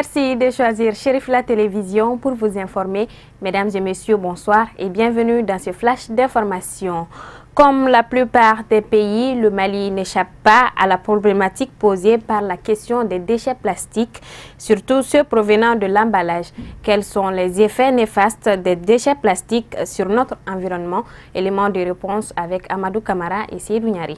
Merci de choisir Chérif la télévision pour vous informer. Mesdames et messieurs, bonsoir et bienvenue dans ce flash d'information. Comme la plupart des pays, le Mali n'échappe pas à la problématique posée par la question des déchets plastiques, surtout ceux provenant de l'emballage. Quels sont les effets néfastes des déchets plastiques sur notre environnement? Élément de réponse avec Amadou Kamara et Seydou Niari.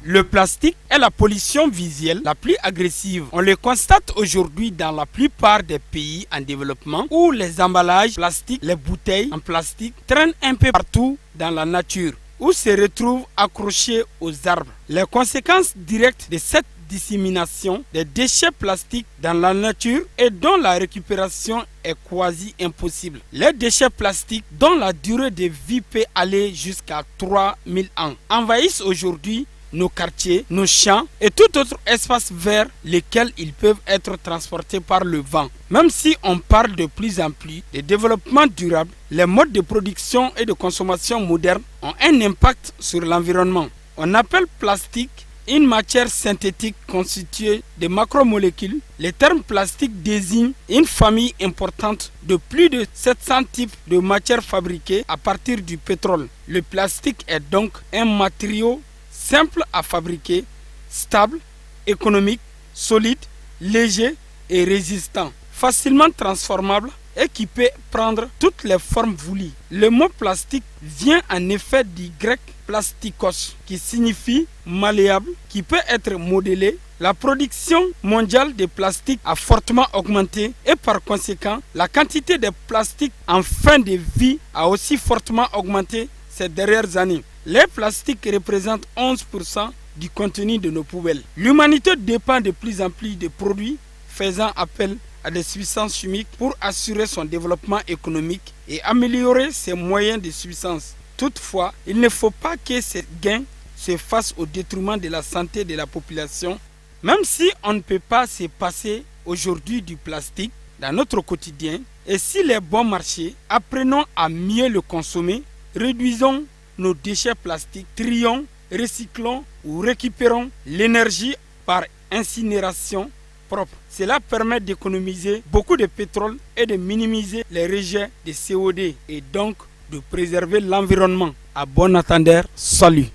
Le plastique est la pollution visuelle la plus agressive. On le constate aujourd'hui dans la plupart des pays en développement où les emballages plastiques, les bouteilles en plastique traînent un peu partout dans la nature ou se retrouvent accrochés aux arbres. Les conséquences directes de cette dissémination des déchets plastiques dans la nature et dont la récupération est quasi impossible. Les déchets plastiques dont la durée de vie peut aller jusqu'à 3000 ans envahissent aujourd'hui nos quartiers, nos champs et tout autre espace vert lesquels ils peuvent être transportés par le vent. Même si on parle de plus en plus de développement durable, les modes de production et de consommation modernes ont un impact sur l'environnement. On appelle plastique une matière synthétique constituée de macromolécules. Le terme plastique désigne une famille importante de plus de 700 types de matières fabriquées à partir du pétrole. Le plastique est donc un matériau simple à fabriquer, stable, économique, solide, léger et résistant, facilement transformable et qui peut prendre toutes les formes voulues. Le mot plastique vient en effet du grec plastikos, qui signifie malléable, qui peut être modélé. La production mondiale de plastique a fortement augmenté et par conséquent, la quantité de plastique en fin de vie a aussi fortement augmenté ces dernières années. Les plastiques représentent 11% du contenu de nos poubelles. L'humanité dépend de plus en plus de produits faisant appel à des substances chimiques pour assurer son développement économique et améliorer ses moyens de subsistance. Toutefois, il ne faut pas que ces gains se fassent au détriment de la santé de la population. Même si on ne peut pas se passer aujourd'hui du plastique dans notre quotidien, et s'il est bon marché, apprenons à mieux le consommer, réduisons nos déchets plastiques, trions, recyclons ou récupérons l'énergie par incinération propre. Cela permet d'économiser beaucoup de pétrole et de minimiser les rejets de CO2 et donc de préserver l'environnement. À bon entendeur, salut.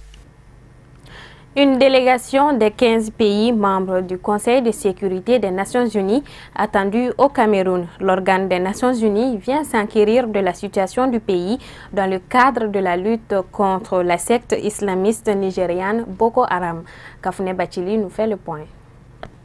Une délégation de 15 pays membres du Conseil de sécurité des Nations Unies attendue au Cameroun. L'organe des Nations Unies vient s'enquérir de la situation du pays dans le cadre de la lutte contre la secte islamiste nigériane Boko Haram. Kafouné Bachili nous fait le point.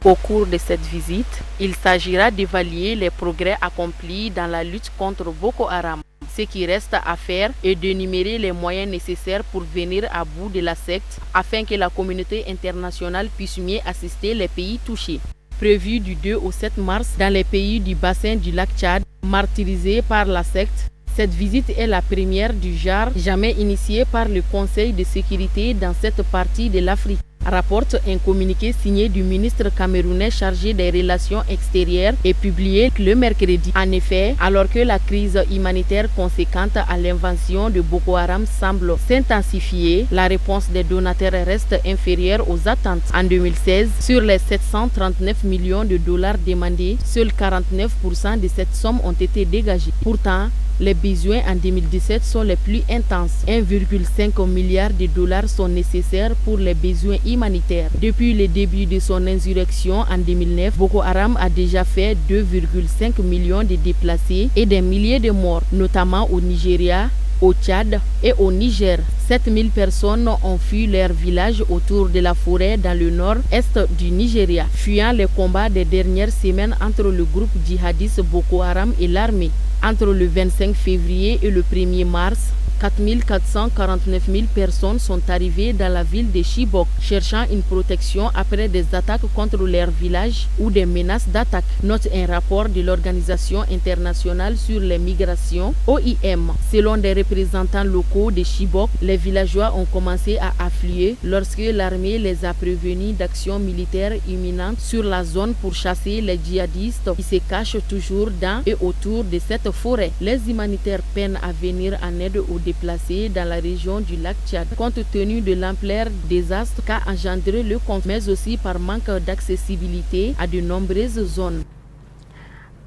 Au cours de cette visite, il s'agira d'évaluer les progrès accomplis dans la lutte contre Boko Haram. Ce qui reste à faire est d'énumérer les moyens nécessaires pour venir à bout de la secte afin que la communauté internationale puisse mieux assister les pays touchés. Prévu du 2 au 7 mars dans les pays du bassin du lac Tchad, martyrisés par la secte, cette visite est la première du genre jamais initiée par le Conseil de sécurité dans cette partie de l'Afrique, rapporte un communiqué signé du ministre camerounais chargé des relations extérieures et publié le mercredi. En effet, alors que la crise humanitaire conséquente à l'invasion de Boko Haram semble s'intensifier, la réponse des donateurs reste inférieure aux attentes. En 2016, sur les 739 millions de dollars demandés, seuls 49% de cette somme ont été dégagés. Pourtant, les besoins en 2017 sont les plus intenses. 1,5 milliard de dollars sont nécessaires pour les besoins humanitaires. Depuis le début de son insurrection en 2009, Boko Haram a déjà fait 2,5 millions de déplacés et des milliers de morts, notamment au Nigeria, au Tchad et au Niger. 7000 personnes ont fui leur village autour de la forêt dans le nord-est du Nigeria, fuyant les combats des dernières semaines entre le groupe djihadiste Boko Haram et l'armée. Entre le 25 février et le 1er mars, 449 000 personnes sont arrivées dans la ville de Chibok, cherchant une protection après des attaques contre leur village ou des menaces d'attaque, note un rapport de l'Organisation internationale sur les migrations, OIM. Selon des représentants locaux de Chibok, les villageois ont commencé à affluer lorsque l'armée les a prévenus d'actions militaires imminentes sur la zone pour chasser les djihadistes qui se cachent toujours dans et autour de cette forêt. Les humanitaires peinent à venir en aide aux déplacés dans la région du lac Tchad, compte tenu de l'ampleur des désastres qu'a engendré le conflit, mais aussi par manque d'accessibilité à de nombreuses zones.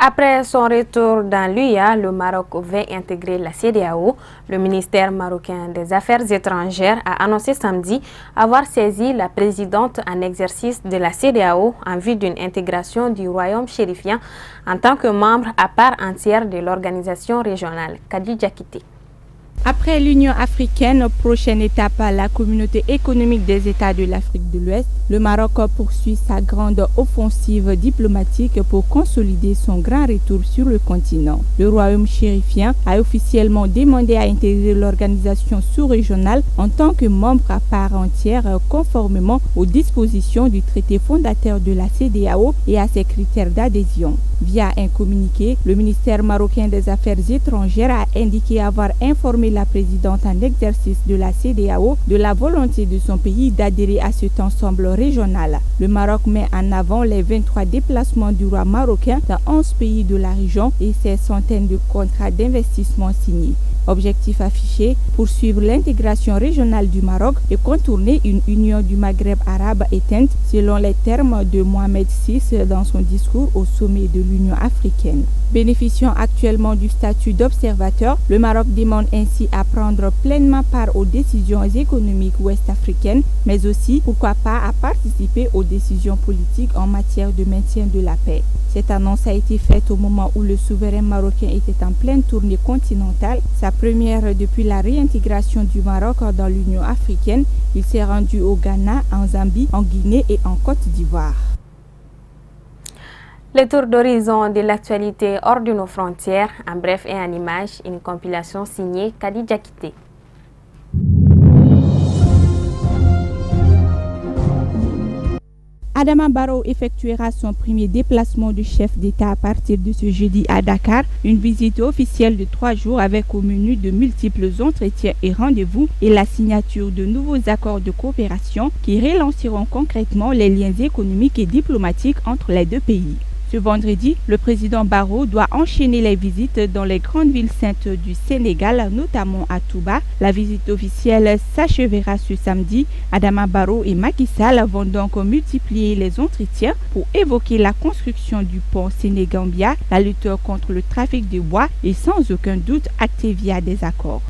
Après son retour dans l'UA, le Maroc va intégrer la CEDEAO. Le ministère marocain des Affaires étrangères a annoncé samedi avoir saisi la présidente en exercice de la CEDEAO en vue d'une intégration du royaume chérifien en tant que membre à part entière de l'organisation régionale. Kadi Diakité. Après l'Union africaine, prochaine étape à la communauté économique des États de l'Afrique de l'Ouest, le Maroc poursuit sa grande offensive diplomatique pour consolider son grand retour sur le continent. Le royaume chérifien a officiellement demandé à intégrer l'organisation sous-régionale en tant que membre à part entière conformément aux dispositions du traité fondateur de la CEDEAO et à ses critères d'adhésion. Via un communiqué, le ministère marocain des Affaires étrangères a indiqué avoir informé la présidente en exercice de la CEDEAO de la volonté de son pays d'adhérer à cet ensemble régional. Le Maroc met en avant les 23 déplacements du roi marocain dans 11 pays de la région et ses centaines de contrats d'investissement signés. Objectif affiché, poursuivre l'intégration régionale du Maroc et contourner une union du Maghreb arabe éteinte, selon les termes de Mohamed VI dans son discours au sommet de l'Union africaine. Bénéficiant actuellement du statut d'observateur, le Maroc demande ainsi à prendre pleinement part aux décisions économiques ouest-africaines, mais aussi, pourquoi pas, à participer aux décisions politiques en matière de maintien de la paix. Cette annonce a été faite au moment où le souverain marocain était en pleine tournée continentale, sa première depuis la réintégration du Maroc dans l'Union africaine. Il s'est rendu au Ghana, en Zambie, en Guinée et en Côte d'Ivoire. Le tour d'horizon de l'actualité hors de nos frontières, en bref et en images, une compilation signée Kadi Diakité. Adama Barrow effectuera son premier déplacement de chef d'État à partir de ce jeudi à Dakar, une visite officielle de 3 jours avec au menu de multiples entretiens et rendez-vous et la signature de nouveaux accords de coopération qui relanceront concrètement les liens économiques et diplomatiques entre les deux pays. Ce vendredi, le président Barrow doit enchaîner les visites dans les grandes villes saintes du Sénégal, notamment à Touba. La visite officielle s'achèvera ce samedi. Adama Barrow et Macky Sall vont donc multiplier les entretiens pour évoquer la construction du pont Sénégambia, la lutte contre le trafic de bois et sans aucun doute acté via des accords.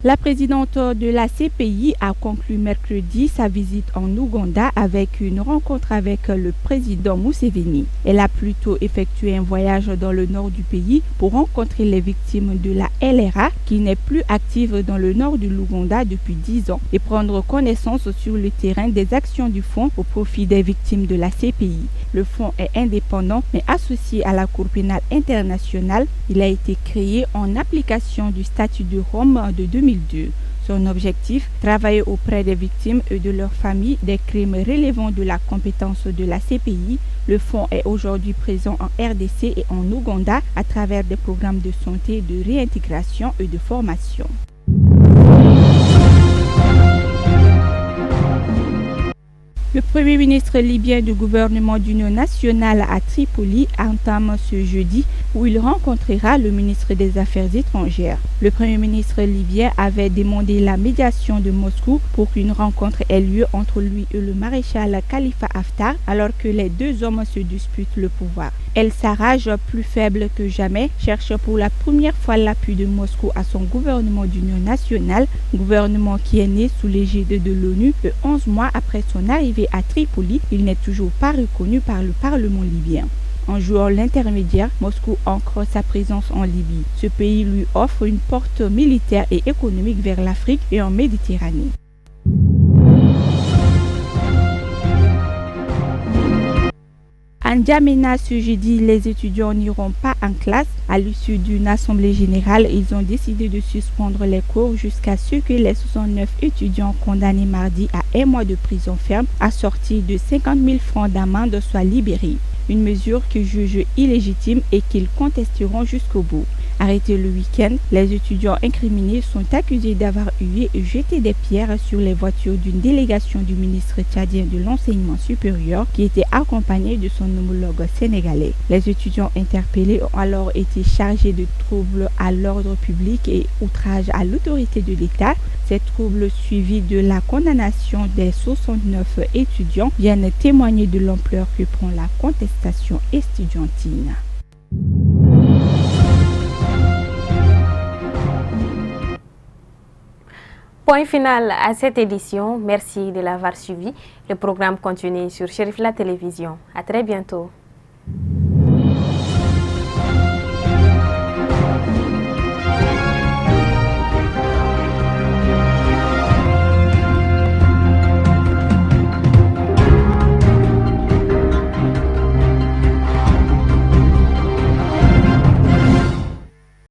La présidente de la CPI a conclu mercredi sa visite en Ouganda avec une rencontre avec le président Museveni. Elle a plutôt effectué un voyage dans le nord du pays pour rencontrer les victimes de la LRA qui n'est plus active dans le nord de l'Ouganda depuis 10 ans et prendre connaissance sur le terrain des actions du fonds au profit des victimes de la CPI. Le fonds est indépendant mais associé à la Cour pénale internationale. Il a été créé en application du statut de Rome de 2002. Son objectif, travailler auprès des victimes et de leurs familles des crimes relevant de la compétence de la CPI. Le fonds est aujourd'hui présent en RDC et en Ouganda à travers des programmes de santé, de réintégration et de formation. Le Premier ministre libyen du gouvernement d'union nationale à Tripoli entame ce jeudi où il rencontrera le ministre des Affaires étrangères. Le Premier ministre libyen avait demandé la médiation de Moscou pour qu'une rencontre ait lieu entre lui et le maréchal Khalifa Haftar alors que les deux hommes se disputent le pouvoir. El Sarraj, plus faible que jamais, cherche pour la première fois l'appui de Moscou à son gouvernement d'union nationale, gouvernement qui est né sous l'égide de l'ONU et 11 mois après son arrivée à Tripoli, il n'est toujours pas reconnu par le Parlement libyen. En jouant l'intermédiaire, Moscou ancre sa présence en Libye. Ce pays lui offre une porte militaire et économique vers l'Afrique et en Méditerranée. À N'Djamena, ce jeudi, les étudiants n'iront pas en classe. À l'issue d'une assemblée générale, ils ont décidé de suspendre les cours jusqu'à ce que les 69 étudiants condamnés mardi à 1 mois de prison ferme, assortis de 50 000 francs d'amende, soient libérés. Une mesure qu'ils jugent illégitime et qu'ils contesteront jusqu'au bout. Arrêtés le week-end, les étudiants incriminés sont accusés d'avoir hué et jeté des pierres sur les voitures d'une délégation du ministre tchadien de l'enseignement supérieur qui était accompagnée de son homologue sénégalais. Les étudiants interpellés ont alors été chargés de troubles à l'ordre public et outrage à l'autorité de l'État. Ces troubles suivis de la condamnation des 69 étudiants viennent témoigner de l'ampleur que prend la contestation estudiantine. Point final à cette édition. Merci de l'avoir suivi. Le programme continue sur Chérif La Télévision. À très bientôt.